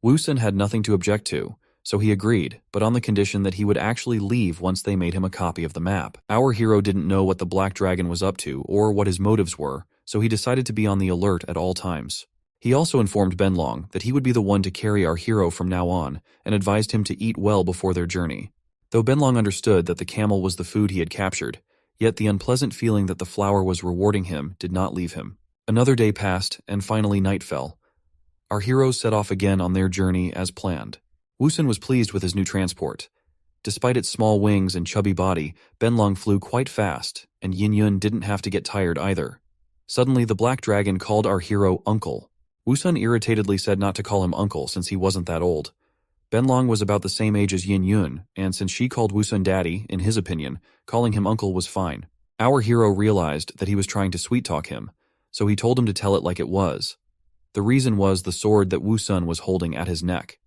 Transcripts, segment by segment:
Woosun had nothing to object to, so he agreed, but on the condition that he would actually leave once they made him a copy of the map. Our hero didn't know what the Black Dragon was up to or what his motives were, so he decided to be on the alert at all times. He also informed Benlong that he would be the one to carry our hero from now on and advised him to eat well before their journey. Though Benlong understood that the camel was the food he had captured, yet the unpleasant feeling that the flower was rewarding him did not leave him. Another day passed, and finally night fell. Our heroes set off again on their journey as planned. Woosun was pleased with his new transport. Despite its small wings and chubby body, Benlong flew quite fast, and Yin Yun didn't have to get tired either. Suddenly, the Black Dragon called our hero Uncle. Woosun irritatedly said not to call him Uncle since he wasn't that old. Benlong was about the same age as Yin Yun, and since she called Woosun Daddy, in his opinion, calling him Uncle was fine. Our hero realized that he was trying to sweet-talk him, so he told him to tell it like it was. The reason was the sword that Woosun was holding at his neck.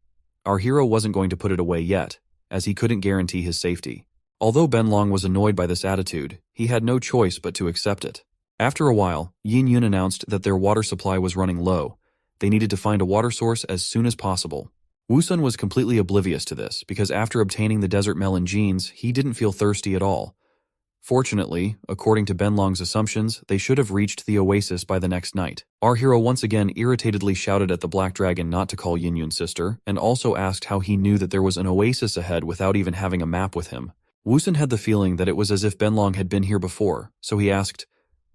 Our hero wasn't going to put it away yet, as he couldn't guarantee his safety. Although Benlong was annoyed by this attitude, he had no choice but to accept it. After a while, Yin Yun announced that their water supply was running low. They needed to find a water source as soon as possible. Woosun was completely oblivious to this because after obtaining the desert melon genes, he didn't feel thirsty at all. Fortunately, according to Benlong's assumptions, they should have reached the oasis by the next night. Our hero once again irritatedly shouted at the Black Dragon not to call Yin Yun's sister, and also asked how he knew that there was an oasis ahead without even having a map with him. Woosun had the feeling that it was as if Benlong had been here before, so he asked,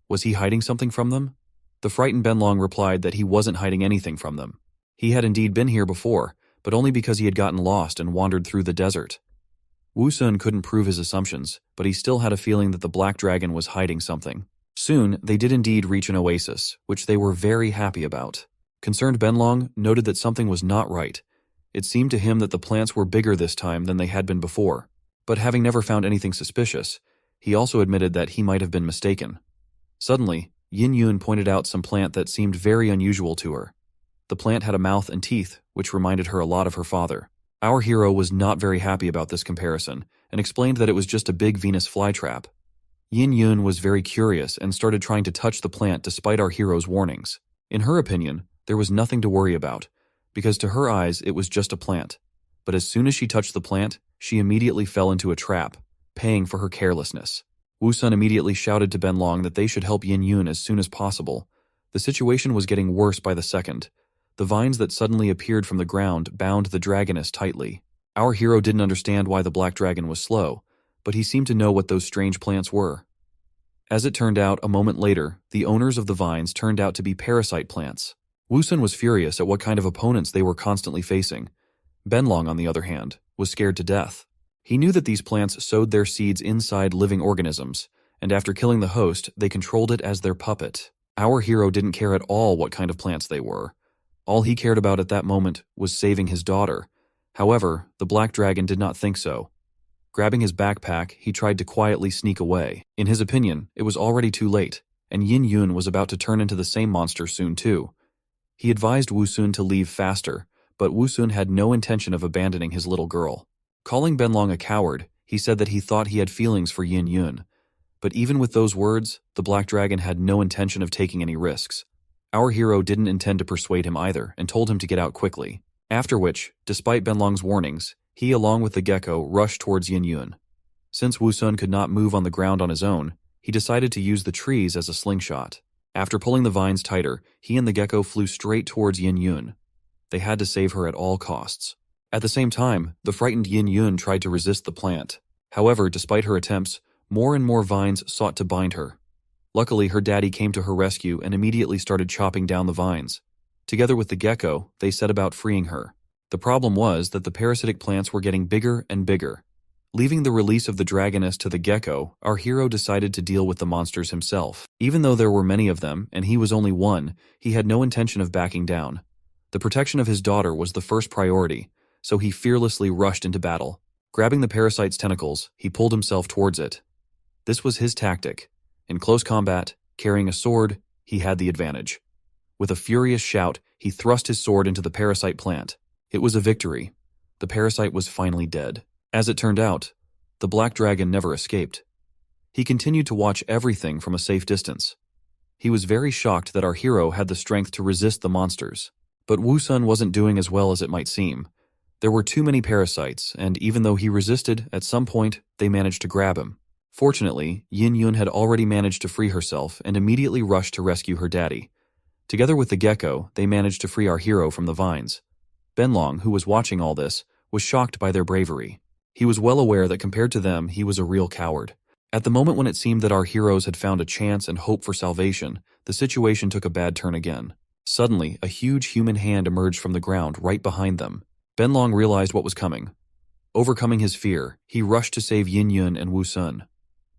was he hiding something from them? The frightened Benlong replied that he wasn't hiding anything from them. He had indeed been here before, but only because he had gotten lost and wandered through the desert. Woosun couldn't prove his assumptions, but he still had a feeling that the Black Dragon was hiding something. Soon, they did indeed reach an oasis, which they were very happy about. Concerned Benlong noted that something was not right. It seemed to him that the plants were bigger this time than they had been before. But having never found anything suspicious, he also admitted that he might have been mistaken. Suddenly, Yin Yun pointed out some plant that seemed very unusual to her. The plant had a mouth and teeth, which reminded her a lot of her father. Our hero was not very happy about this comparison, and explained that it was just a big Venus flytrap. Yin Yun was very curious and started trying to touch the plant despite our hero's warnings. In her opinion, there was nothing to worry about, because to her eyes it was just a plant. But as soon as she touched the plant, she immediately fell into a trap, paying for her carelessness. Woosun immediately shouted to Benlong that they should help Yin Yun as soon as possible. The situation was getting worse by the second. The vines that suddenly appeared from the ground bound the dragoness tightly. Our hero didn't understand why the Black Dragon was slow, but he seemed to know what those strange plants were. As it turned out, a moment later, the owners of the vines turned out to be parasite plants. Woosun was furious at what kind of opponents they were constantly facing. Benlong, on the other hand, was scared to death. He knew that these plants sowed their seeds inside living organisms, and after killing the host, they controlled it as their puppet. Our hero didn't care at all what kind of plants they were. All he cared about at that moment was saving his daughter. However, the Black Dragon did not think so. Grabbing his backpack, he tried to quietly sneak away. In his opinion, it was already too late, and Yin Yun was about to turn into the same monster soon too. He advised Woosun to leave faster, but Woosun had no intention of abandoning his little girl. Calling Benlong a coward, he said that he thought he had feelings for Yin Yun. But even with those words, the Black Dragon had no intention of taking any risks. Our hero didn't intend to persuade him either and told him to get out quickly. After which, despite Benlong's warnings, he along with the gecko rushed towards Yin Yun. Since Woosun could not move on the ground on his own, he decided to use the trees as a slingshot. After pulling the vines tighter, he and the gecko flew straight towards Yin Yun. They had to save her at all costs. At the same time, the frightened Yin Yun tried to resist the plant. However, despite her attempts, more and more vines sought to bind her. Luckily, her daddy came to her rescue and immediately started chopping down the vines. Together with the gecko, they set about freeing her. The problem was that the parasitic plants were getting bigger and bigger. Leaving the release of the dragoness to the gecko, our hero decided to deal with the monsters himself. Even though there were many of them, and he was only one, he had no intention of backing down. The protection of his daughter was the first priority, so he fearlessly rushed into battle. Grabbing the parasite's tentacles, he pulled himself towards it. This was his tactic. In close combat, carrying a sword, he had the advantage. With a furious shout, he thrust his sword into the parasite plant. It was a victory. The parasite was finally dead. As it turned out, the Black Dragon never escaped. He continued to watch everything from a safe distance. He was very shocked that our hero had the strength to resist the monsters. But Woo-sun wasn't doing as well as it might seem. There were too many parasites, and even though he resisted, at some point, they managed to grab him. Fortunately, Yin Yun had already managed to free herself and immediately rushed to rescue her daddy. Together with the gecko, they managed to free our hero from the vines. Benlong, who was watching all this, was shocked by their bravery. He was well aware that compared to them, he was a real coward. At the moment when it seemed that our heroes had found a chance and hope for salvation, the situation took a bad turn again. Suddenly, a huge human hand emerged from the ground right behind them. Benlong realized what was coming. Overcoming his fear, he rushed to save Yin Yun and Woo-sun.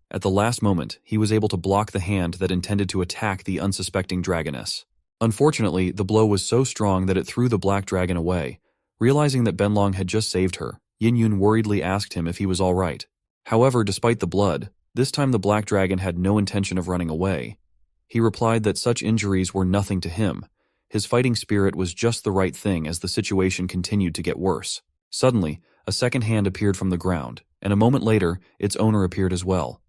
At the last moment, he was able to block the hand that intended to attack the unsuspecting dragoness. Unfortunately, the blow was so strong that it threw the black dragon away. Realizing that Benlong had just saved her, Yin Yun worriedly asked him if he was all right. However, despite the blood, this time the black dragon had no intention of running away. He replied that such injuries were nothing to him. His fighting spirit was just the right thing as the situation continued to get worse. Suddenly, a second hand appeared from the ground, and a moment later, its owner appeared as well.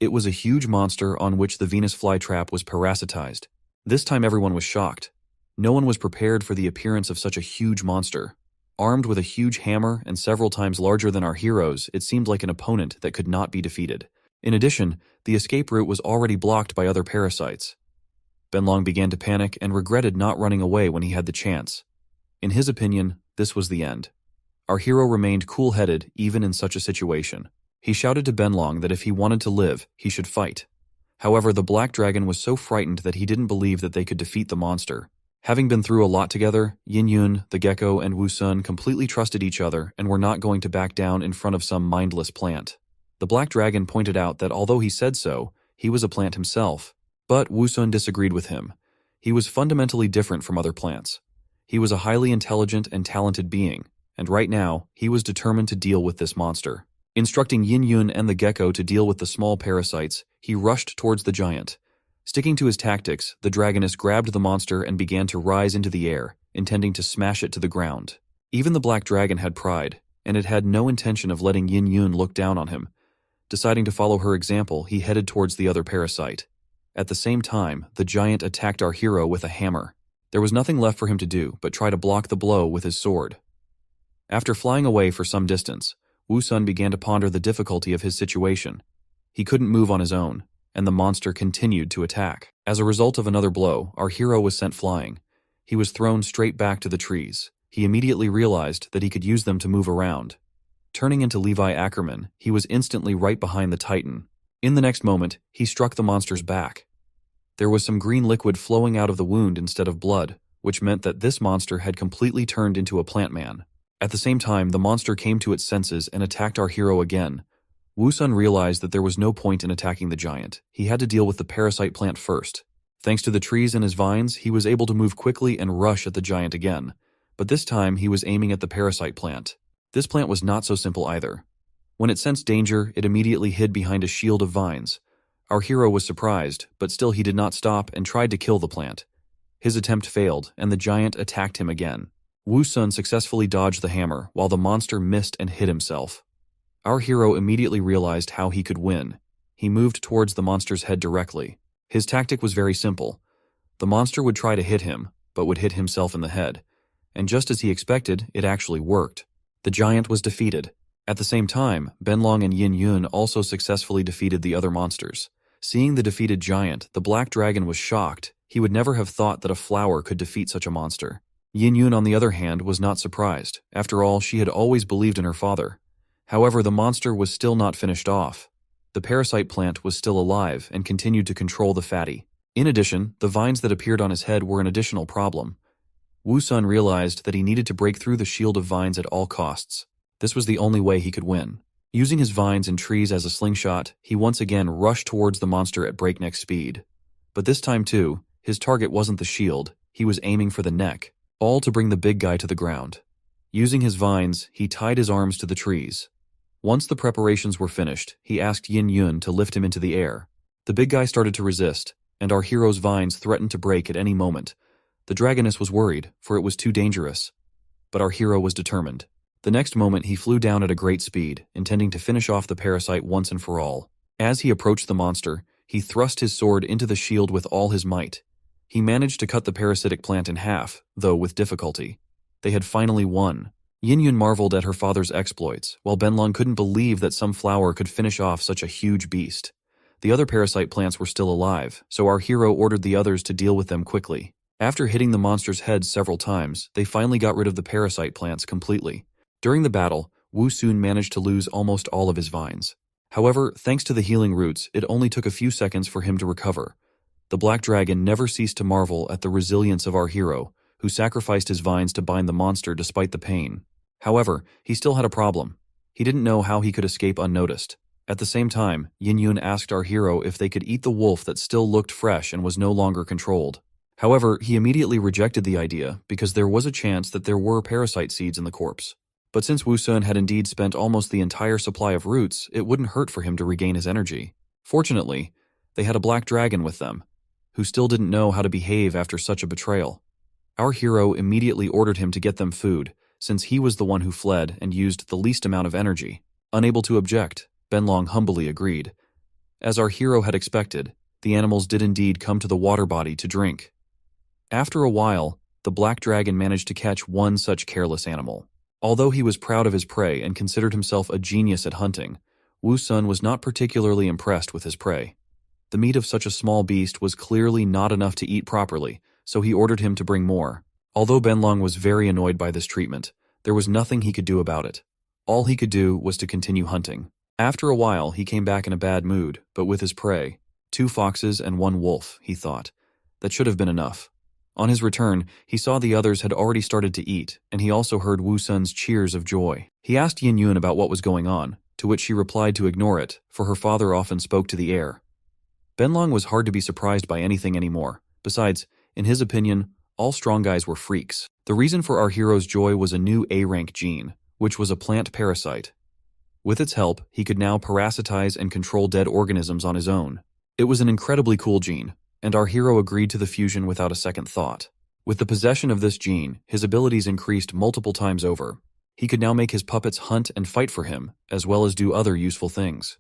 It was a huge monster on which the Venus flytrap was parasitized. This time everyone was shocked. No one was prepared for the appearance of such a huge monster. Armed with a huge hammer and several times larger than our heroes, it seemed like an opponent that could not be defeated. In addition, the escape route was already blocked by other parasites. Benlong began to panic and regretted not running away when he had the chance. In his opinion, this was the end. Our hero remained cool-headed even in such a situation. He shouted to Benlong that if he wanted to live, he should fight. However, the black dragon was so frightened that he didn't believe that they could defeat the monster. Having been through a lot together, Yin Yun, the gecko, and Woo-sun completely trusted each other and were not going to back down in front of some mindless plant. The black dragon pointed out that although he said so, he was a plant himself. But Woo-sun disagreed with him. He was fundamentally different from other plants. He was a highly intelligent and talented being, and right now, he was determined to deal with this monster. Instructing Yin Yun and the gecko to deal with the small parasites, he rushed towards the giant. Sticking to his tactics, the dragoness grabbed the monster and began to rise into the air, intending to smash it to the ground. Even the black dragon had pride, and it had no intention of letting Yin Yun look down on him. Deciding to follow her example, he headed towards the other parasite. At the same time, the giant attacked our hero with a hammer. There was nothing left for him to do but try to block the blow with his sword. After flying away for some distance, Woo-sun began to ponder the difficulty of his situation. He couldn't move on his own, and the monster continued to attack. As a result of another blow, our hero was sent flying. He was thrown straight back to the trees. He immediately realized that he could use them to move around. Turning into Levi Ackerman, he was instantly right behind the Titan. In the next moment, he struck the monster's back. There was some green liquid flowing out of the wound instead of blood, which meant that this monster had completely turned into a plant man. At the same time, the monster came to its senses and attacked our hero again. Woo-sun realized that there was no point in attacking the giant. He had to deal with the parasite plant first. Thanks to the trees and his vines, he was able to move quickly and rush at the giant again. But this time, he was aiming at the parasite plant. This plant was not so simple either. When it sensed danger, it immediately hid behind a shield of vines. Our hero was surprised, but still he did not stop and tried to kill the plant. His attempt failed, and the giant attacked him again. Woo-sun successfully dodged the hammer, while the monster missed and hit himself. Our hero immediately realized how he could win. He moved towards the monster's head directly. His tactic was very simple. The monster would try to hit him, but would hit himself in the head. And just as he expected, it actually worked. The giant was defeated. At the same time, Benlong and Yin Yun also successfully defeated the other monsters. Seeing the defeated giant, the black dragon was shocked. He would never have thought that a flower could defeat such a monster. Yin Yun, on the other hand, was not surprised. After all, she had always believed in her father. However, the monster was still not finished off. The parasite plant was still alive and continued to control the fatty. In addition, the vines that appeared on his head were an additional problem. Woo-sun realized that he needed to break through the shield of vines at all costs. This was the only way he could win. Using his vines and trees as a slingshot, he once again rushed towards the monster at breakneck speed. But this time too, his target wasn't the shield, he was aiming for the neck, all to bring the big guy to the ground. Using his vines, he tied his arms to the trees. Once the preparations were finished, he asked Yin Yun to lift him into the air. The big guy started to resist, and our hero's vines threatened to break at any moment. The dragoness was worried, for it was too dangerous. But our hero was determined. The next moment he flew down at a great speed, intending to finish off the parasite once and for all. As he approached the monster, he thrust his sword into the shield with all his might. He managed to cut the parasitic plant in half, though with difficulty. They had finally won. Yin-Yun marveled at her father's exploits, while Benlong couldn't believe that some flower could finish off such a huge beast. The other parasite plants were still alive, so our hero ordered the others to deal with them quickly. After hitting the monster's head several times, they finally got rid of the parasite plants completely. During the battle, Wu Sun managed to lose almost all of his vines. However, thanks to the healing roots, it only took a few seconds for him to recover. The Black Dragon never ceased to marvel at the resilience of our hero, who sacrificed his vines to bind the monster despite the pain. However, he still had a problem. He didn't know how he could escape unnoticed. At the same time, Yin-Yun asked our hero if they could eat the wolf that still looked fresh and was no longer controlled. However, he immediately rejected the idea because there was a chance that there were parasite seeds in the corpse. But since Wu Sun had indeed spent almost the entire supply of roots, it wouldn't hurt for him to regain his energy. Fortunately, they had a black dragon with them, who still didn't know how to behave after such a betrayal. Our hero immediately ordered him to get them food, since he was the one who fled and used the least amount of energy. Unable to object, Benlong humbly agreed. As our hero had expected, the animals did indeed come to the water body to drink. After a while, the black dragon managed to catch one such careless animal. Although he was proud of his prey and considered himself a genius at hunting, Wu Sun was not particularly impressed with his prey. The meat of such a small beast was clearly not enough to eat properly, so he ordered him to bring more. Although Benlong was very annoyed by this treatment, there was nothing he could do about it. All he could do was to continue hunting. After a while, he came back in a bad mood, but with his prey. 2 foxes and 1 wolf, he thought. That should have been enough. On his return, he saw the others had already started to eat, and he also heard Wu Sun's cheers of joy. He asked Yin-Yun about what was going on, to which she replied to ignore it, for her father often spoke to the air. Benlong was hard to be surprised by anything anymore. Besides, in his opinion, all strong guys were freaks. The reason for our hero's joy was a new A-rank gene, which was a plant parasite. With its help, he could now parasitize and control dead organisms on his own. It was an incredibly cool gene, and our hero agreed to the fusion without a second thought. With the possession of this gene, his abilities increased multiple times over. He could now make his puppets hunt and fight for him, as well as do other useful things.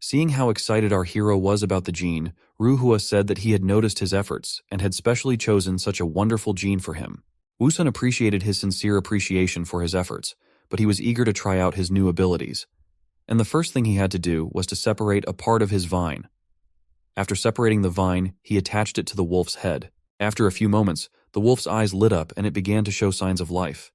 Seeing how excited our hero was about the gene, Ruhua said that he had noticed his efforts and had specially chosen such a wonderful gene for him. Wu Sun appreciated his sincere appreciation for his efforts, but he was eager to try out his new abilities. And the first thing he had to do was to separate a part of his vine. After separating the vine, he attached it to the wolf's head. After a few moments, the wolf's eyes lit up and it began to show signs of life.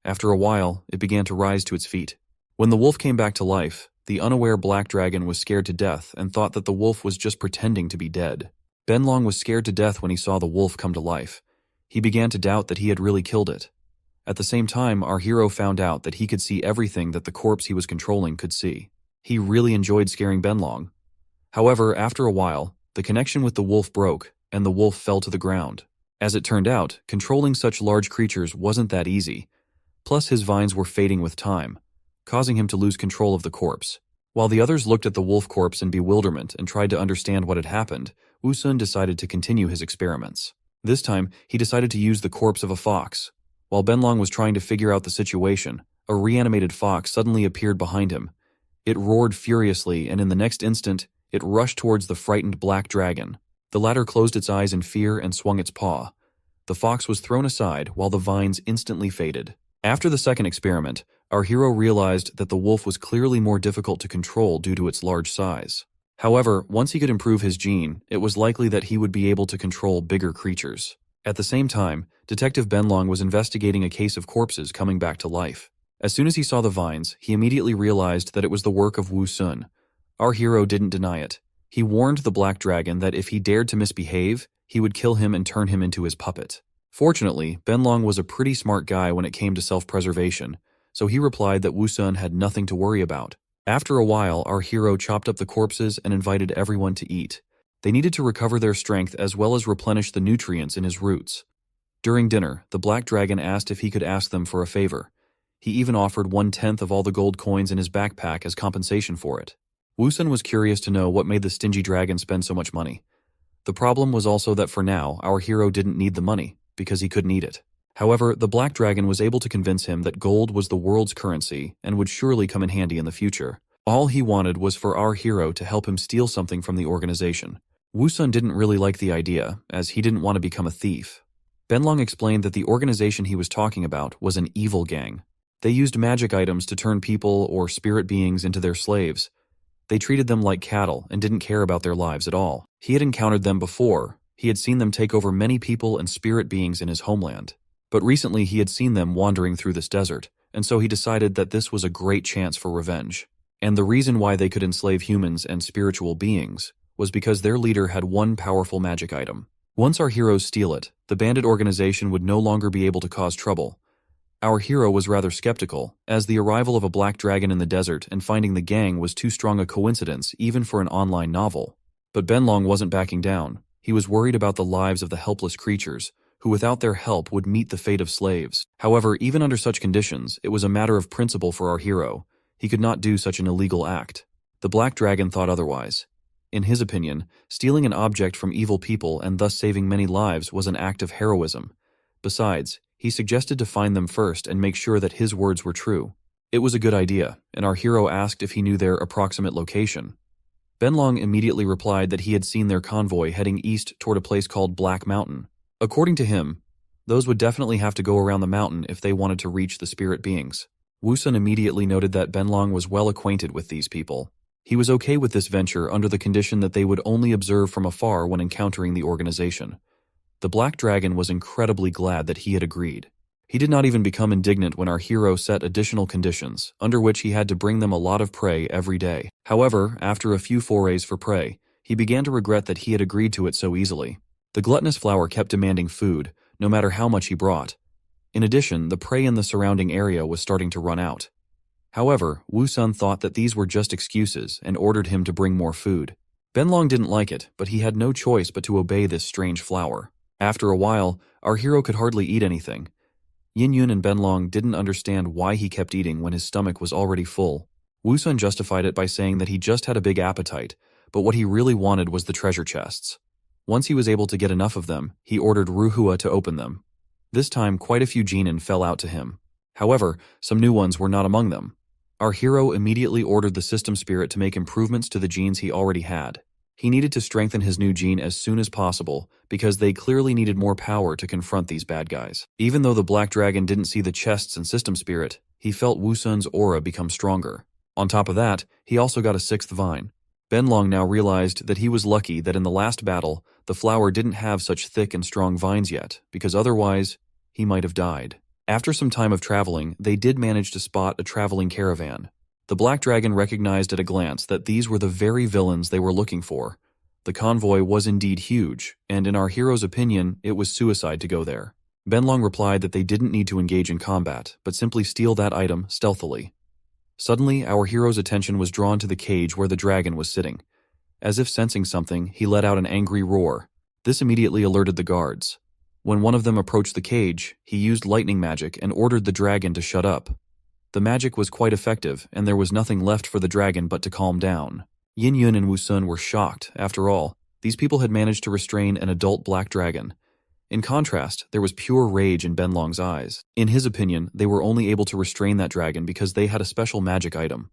After a while, it began to rise to its feet. When the wolf came back to life, the unaware black dragon was scared to death and thought that the wolf was just pretending to be dead. Benlong was scared to death when he saw the wolf come to life. He began to doubt that he had really killed it. At the same time, our hero found out that he could see everything that the corpse he was controlling could see. He really enjoyed scaring Benlong. However, after a while, the connection with the wolf broke, and the wolf fell to the ground. As it turned out, controlling such large creatures wasn't that easy. Plus, his vines were fading with time, causing him to lose control of the corpse. While the others looked at the wolf corpse in bewilderment and tried to understand what had happened, Wu Sun decided to continue his experiments. This time, he decided to use the corpse of a fox. While Benlong was trying to figure out the situation, a reanimated fox suddenly appeared behind him. It roared furiously, and in the next instant, it rushed towards the frightened black dragon. The latter closed its eyes in fear and swung its paw. The fox was thrown aside while the vines instantly faded. After the second experiment, our hero realized that the wolf was clearly more difficult to control due to its large size. However, once he could improve his gene, it was likely that he would be able to control bigger creatures. At the same time, Detective Benlong was investigating a case of corpses coming back to life. As soon as he saw the vines, he immediately realized that it was the work of Wu Sun. Our hero didn't deny it. He warned the black dragon that if he dared to misbehave, he would kill him and turn him into his puppet. Fortunately, Benlong was a pretty smart guy when it came to self-preservation, so he replied that Wu Sun had nothing to worry about. After a while, our hero chopped up the corpses and invited everyone to eat. They needed to recover their strength as well as replenish the nutrients in his roots. During dinner, the black dragon asked if he could ask them for a favor. He even offered 1/10 of all the gold coins in his backpack as compensation for it. Wu Sun was curious to know what made the stingy dragon spend so much money. The problem was also that for now, our hero didn't need the money, because he couldn't eat it. However, the black dragon was able to convince him that gold was the world's currency and would surely come in handy in the future. All he wanted was for our hero to help him steal something from the organization. Woosun didn't really like the idea, as he didn't want to become a thief. Benlong explained that the organization he was talking about was an evil gang. They used magic items to turn people or spirit beings into their slaves. They treated them like cattle and didn't care about their lives at all. He had encountered them before. He had seen them take over many people and spirit beings in his homeland. But recently he had seen them wandering through this desert, and so he decided that this was a great chance for revenge. And the reason why they could enslave humans and spiritual beings was because their leader had one powerful magic item. Once our heroes steal it, the bandit organization would no longer be able to cause trouble. Our hero was rather skeptical, as the arrival of a black dragon in the desert and finding the gang was too strong a coincidence even for an online novel. But Benlong wasn't backing down. He was worried about the lives of the helpless creatures, who without their help would meet the fate of slaves. However, even under such conditions, it was a matter of principle for our hero. He could not do such an illegal act. The black dragon thought otherwise. In his opinion, stealing an object from evil people and thus saving many lives was an act of heroism. Besides, he suggested to find them first and make sure that his words were true. It was a good idea, and our hero asked if he knew their approximate location. Benlong immediately replied that he had seen their convoy heading east toward a place called Black Mountain. According to him, those would definitely have to go around the mountain if they wanted to reach the spirit beings. Woosun immediately noted that Benlong was well acquainted with these people. He was okay with this venture under the condition that they would only observe from afar when encountering the organization. The Black Dragon was incredibly glad that he had agreed. He did not even become indignant when our hero set additional conditions, under which he had to bring them a lot of prey every day. However, after a few forays for prey, he began to regret that he had agreed to it so easily. The gluttonous flower kept demanding food, no matter how much he brought. In addition, the prey in the surrounding area was starting to run out. However, Woosun thought that these were just excuses and ordered him to bring more food. Benlong didn't like it, but he had no choice but to obey this strange flower. After a while, our hero could hardly eat anything. Yin and Benlong didn't understand why he kept eating when his stomach was already full. Woosun justified it by saying that he just had a big appetite, but what he really wanted was the treasure chests. Once he was able to get enough of them, he ordered Ruhua to open them. This time, quite a few genin fell out to him. However, some new ones were not among them. Our hero immediately ordered the system spirit to make improvements to the genes he already had. He needed to strengthen his new gene as soon as possible because they clearly needed more power to confront these bad guys. Even though the Black Dragon didn't see the chests and system spirit, he felt Woosun's aura become stronger. On top of that, he also got a sixth vine. Benlong now realized that he was lucky that in the last battle, the flower didn't have such thick and strong vines yet, because otherwise, he might have died. After some time of traveling, they did manage to spot a traveling caravan. The Black Dragon recognized at a glance that these were the very villains they were looking for. The convoy was indeed huge, and in our hero's opinion, it was suicide to go there. Benlong replied that they didn't need to engage in combat, but simply steal that item stealthily. Suddenly, our hero's attention was drawn to the cage where the dragon was sitting. As if sensing something, he let out an angry roar. This immediately alerted the guards. When one of them approached the cage, he used lightning magic and ordered the dragon to shut up. The magic was quite effective, and there was nothing left for the dragon but to calm down. Yin and Woosun were shocked. After all, these people had managed to restrain an adult black dragon. In contrast, there was pure rage in Benlong's eyes. In his opinion, they were only able to restrain that dragon because they had a special magic item.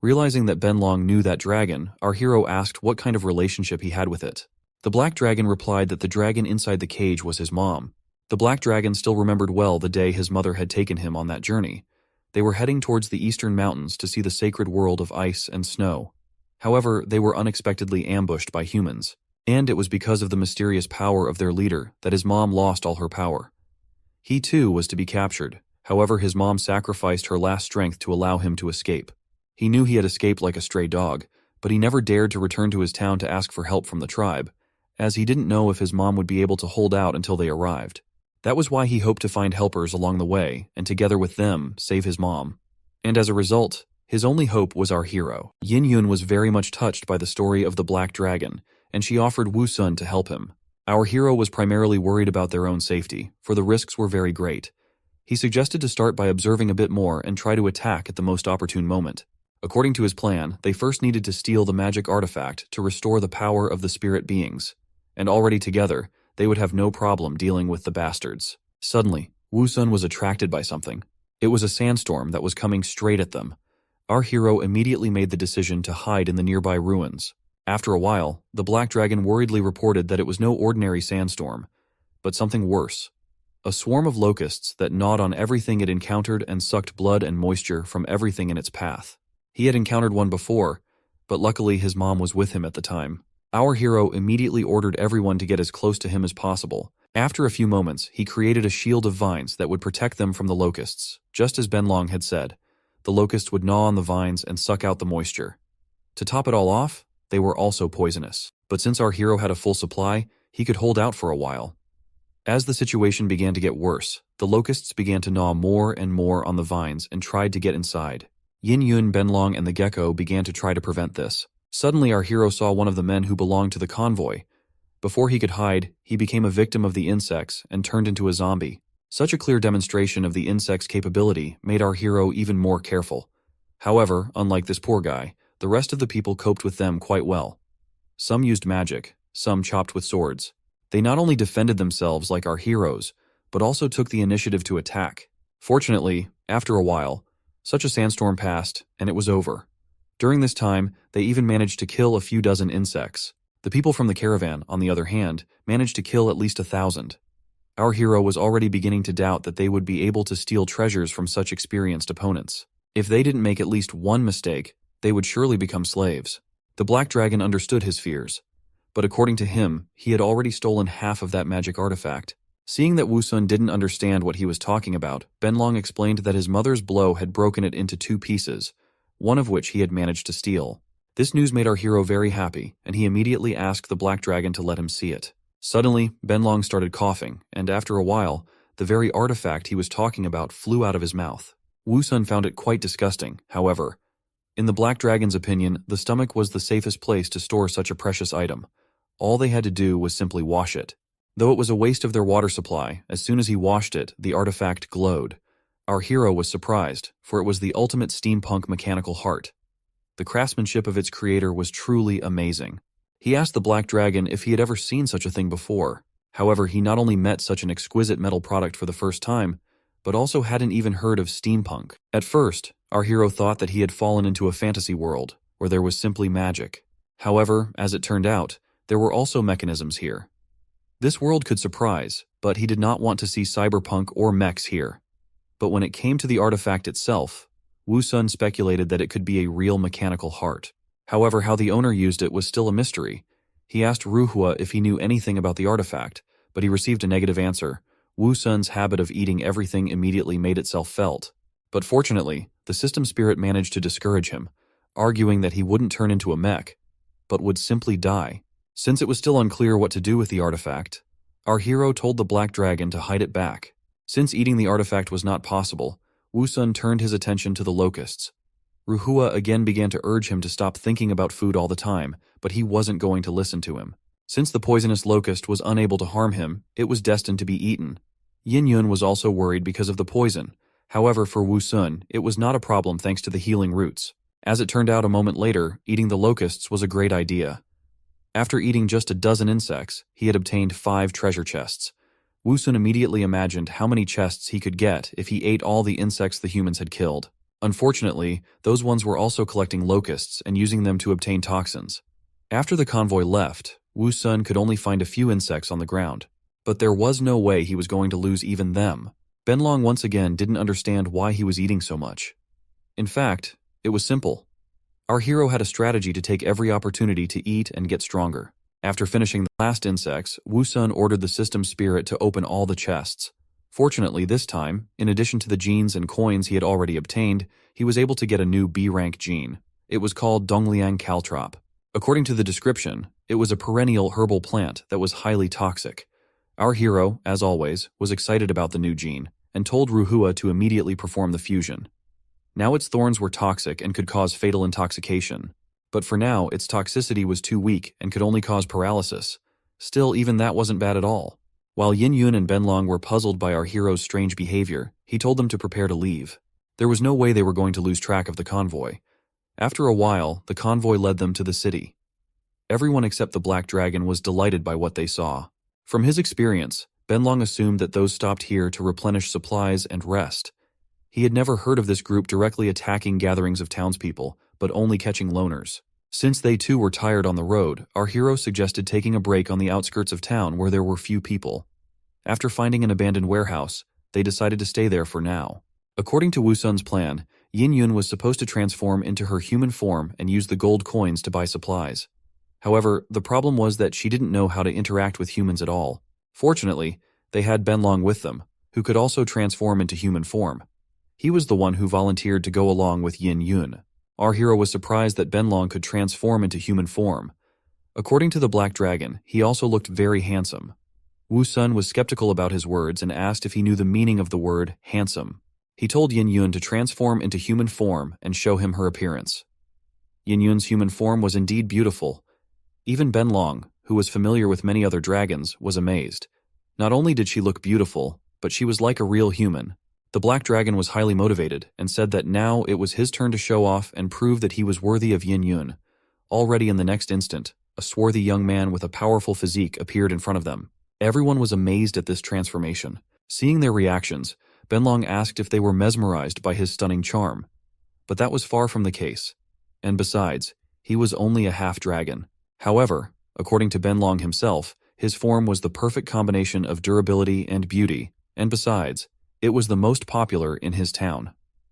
Realizing that Benlong knew that dragon, our hero asked what kind of relationship he had with it. The black dragon replied that the dragon inside the cage was his mom. The black dragon still remembered well the day his mother had taken him on that journey. They were heading towards the eastern mountains to see the sacred world of ice and snow. However, they were unexpectedly ambushed by humans, and it was because of the mysterious power of their leader that his mom lost all her power. He too was to be captured. However, his mom sacrificed her last strength to allow him to escape. He knew he had escaped like a stray dog, but he never dared to return to his town to ask for help from the tribe, as he didn't know if his mom would be able to hold out until they arrived. That was why he hoped to find helpers along the way, and together with them, save his mom. And as a result, his only hope was our hero. Yin was very much touched by the story of the Black Dragon, and she offered Woosun to help him. Our hero was primarily worried about their own safety, for the risks were very great. He suggested to start by observing a bit more and try to attack at the most opportune moment. According to his plan, they first needed to steal the magic artifact to restore the power of the spirit beings, and already together, they would have no problem dealing with the bastards. Suddenly, Woosun was attracted by something. It was a sandstorm that was coming straight at them. Our hero immediately made the decision to hide in the nearby ruins. After a while, the black dragon worriedly reported that it was no ordinary sandstorm, but something worse. A swarm of locusts that gnawed on everything it encountered and sucked blood and moisture from everything in its path. He had encountered one before, but luckily his mom was with him at the time. Our hero immediately ordered everyone to get as close to him as possible. After a few moments, he created a shield of vines that would protect them from the locusts. Just as Benlong had said, the locusts would gnaw on the vines and suck out the moisture. To top it all off, they were also poisonous. But since our hero had a full supply, he could hold out for a while. As the situation began to get worse, the locusts began to gnaw more and more on the vines and tried to get inside. Yin Yun, Benlong, and the gecko began to try to prevent this. Suddenly our hero saw one of the men who belonged to the convoy. Before he could hide, he became a victim of the insects and turned into a zombie. Such a clear demonstration of the insect's capability made our hero even more careful. However, unlike this poor guy, the rest of the people coped with them quite well. Some used magic, some chopped with swords. They not only defended themselves like our heroes, but also took the initiative to attack. Fortunately, after a while, such a sandstorm passed, and it was over. During this time, they even managed to kill a few dozen insects. The people from the caravan, on the other hand, managed to kill at least 1,000. Our hero was already beginning to doubt that they would be able to steal treasures from such experienced opponents. If they didn't make at least one mistake, they would surely become slaves. The black dragon understood his fears, but according to him, he had already stolen half of that magic artifact. Seeing that Wu Sun didn't understand what he was talking about, Benlong explained that his mother's blow had broken it into 2 pieces, one of which he had managed to steal. This news made our hero very happy, and he immediately asked the black dragon to let him see it. Suddenly, Benlong started coughing, and after a while, the very artifact he was talking about flew out of his mouth. Wu Sun found it quite disgusting, however. In the black dragon's opinion, the stomach was the safest place to store such a precious item. All they had to do was simply wash it. Though it was a waste of their water supply, as soon as he washed it, the artifact glowed. Our hero was surprised, for it was the ultimate steampunk mechanical heart. The craftsmanship of its creator was truly amazing. He asked the black dragon if he had ever seen such a thing before. However, he not only met such an exquisite metal product for the first time, but also hadn't even heard of steampunk. At first, our hero thought that he had fallen into a fantasy world, where there was simply magic. However, as it turned out, there were also mechanisms here. This world could surprise, but he did not want to see cyberpunk or mechs here. But when it came to the artifact itself, Wu Sun speculated that it could be a real mechanical heart. However, how the owner used it was still a mystery. He asked Ruhua if he knew anything about the artifact, but he received a negative answer. Wu Sun's habit of eating everything immediately made itself felt. But fortunately, the system spirit managed to discourage him, arguing that he wouldn't turn into a mech, but would simply die. Since it was still unclear what to do with the artifact, our hero told the black dragon to hide it back. Since eating the artifact was not possible, Wu Sun turned his attention to the locusts. Ruhua again began to urge him to stop thinking about food all the time, but he wasn't going to listen to him. Since the poisonous locust was unable to harm him, it was destined to be eaten. Yin Yun was also worried because of the poison. However, for Wu Sun, it was not a problem thanks to the healing roots. As it turned out a moment later, eating the locusts was a great idea. After eating just a dozen insects, he had obtained 5 treasure chests. Wu Sun immediately imagined how many chests he could get if he ate all the insects the humans had killed. Unfortunately, those ones were also collecting locusts and using them to obtain toxins. After the convoy left, Wu Sun could only find a few insects on the ground. But there was no way he was going to lose even them. Benlong once again didn't understand why he was eating so much. In fact, it was simple. Our hero had a strategy to take every opportunity to eat and get stronger. After finishing the last insects, Wu Sun ordered the system spirit to open all the chests. Fortunately, this time, in addition to the genes and coins he had already obtained, he was able to get a new B-rank gene. It was called Dongliang Caltrop. According to the description, it was a perennial herbal plant that was highly toxic. Our hero, as always, was excited about the new gene, and told Ruhua to immediately perform the fusion. Now its thorns were toxic and could cause fatal intoxication. But for now, its toxicity was too weak and could only cause paralysis. Still, even that wasn't bad at all. While Yin Yun and Benlong were puzzled by our hero's strange behavior, he told them to prepare to leave. There was no way they were going to lose track of the convoy. After a while, the convoy led them to the city. Everyone except the Black Dragon was delighted by what they saw. From his experience, Benlong assumed that those stopped here to replenish supplies and rest. He had never heard of this group directly attacking gatherings of townspeople, but only catching loners. Since they too were tired on the road, our hero suggested taking a break on the outskirts of town where there were few people. After finding an abandoned warehouse, they decided to stay there for now. According to Woosun's plan, Yin Yun was supposed to transform into her human form and use the gold coins to buy supplies. However, the problem was that she didn't know how to interact with humans at all. Fortunately, they had Benlong with them, who could also transform into human form. He was the one who volunteered to go along with Yin Yun. Our hero was surprised that Benlong could transform into human form. According to the Black Dragon, he also looked very handsome. Woosun was skeptical about his words and asked if he knew the meaning of the word handsome. He told Yin Yun to transform into human form and show him her appearance. Yin Yun's human form was indeed beautiful. Even Benlong, who was familiar with many other dragons, was amazed. Not only did she look beautiful, but she was like a real human. The Black Dragon was highly motivated and said that now it was his turn to show off and prove that he was worthy of Yin Yun. Already in the next instant, a swarthy young man with a powerful physique appeared in front of them. Everyone was amazed at this transformation. Seeing their reactions, Benlong asked if they were mesmerized by his stunning charm. But that was far from the case. And besides, he was only a half-dragon. However, according to Benlong himself, his form was the perfect combination of durability and beauty, and besides, it was the most popular in his town.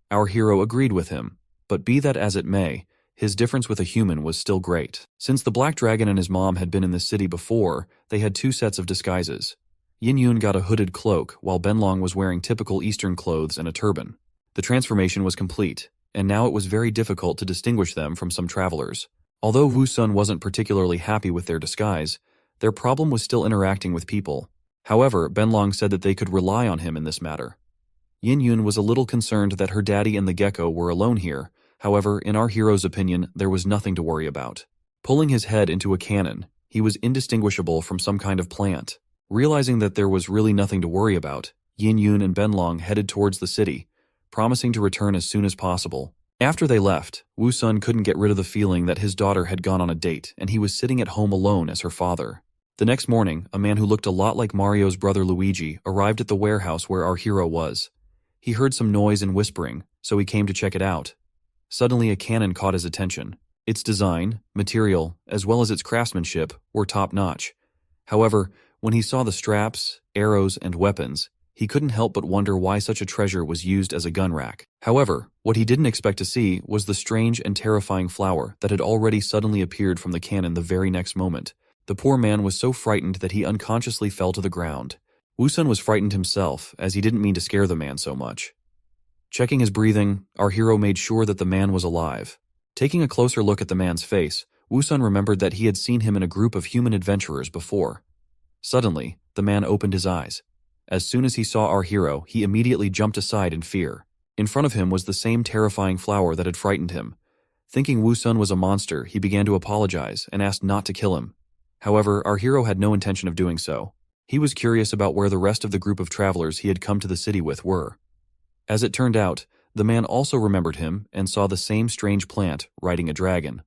Our hero agreed with him, but be that as it may, his difference with a human was still great. Since the Black Dragon and his mom had been in this city before, they had two sets of disguises. Yin Yun got a hooded cloak, while Benlong was wearing typical Eastern clothes and a turban. The transformation was complete, and now it was very difficult to distinguish them from some travelers. Although Woosun wasn't particularly happy with their disguise, their problem was still interacting with people. However, Benlong said that they could rely on him in this matter. Yin Yun was a little concerned that her daddy and the gecko were alone here. However, in our hero's opinion, there was nothing to worry about. Pulling his head into a cannon, he was indistinguishable from some kind of plant. Realizing that there was really nothing to worry about, Yin Yun and Benlong headed towards the city, promising to return as soon as possible. After they left, Woosun couldn't get rid of the feeling that his daughter had gone on a date and he was sitting at home alone as her father. The next morning, a man who looked a lot like Mario's brother Luigi arrived at the warehouse where our hero was. He heard some noise and whispering, so he came to check it out. Suddenly, a cannon caught his attention. Its design, material, as well as its craftsmanship were top-notch. However, when he saw the straps, arrows, and weapons, he couldn't help but wonder why such a treasure was used as a gun rack. However, what he didn't expect to see was the strange and terrifying flower that had already suddenly appeared from the cannon the very next moment. The poor man was so frightened that he unconsciously fell to the ground. Woosun was frightened himself, as he didn't mean to scare the man so much. Checking his breathing, our hero made sure that the man was alive. Taking a closer look at the man's face, Woosun remembered that he had seen him in a group of human adventurers before. Suddenly, the man opened his eyes. As soon as he saw our hero, he immediately jumped aside in fear. In front of him was the same terrifying flower that had frightened him. Thinking Woosun was a monster, he began to apologize and asked not to kill him. However, our hero had no intention of doing so. He was curious about where the rest of the group of travelers he had come to the city with were. As it turned out, the man also remembered him and saw the same strange plant riding a dragon.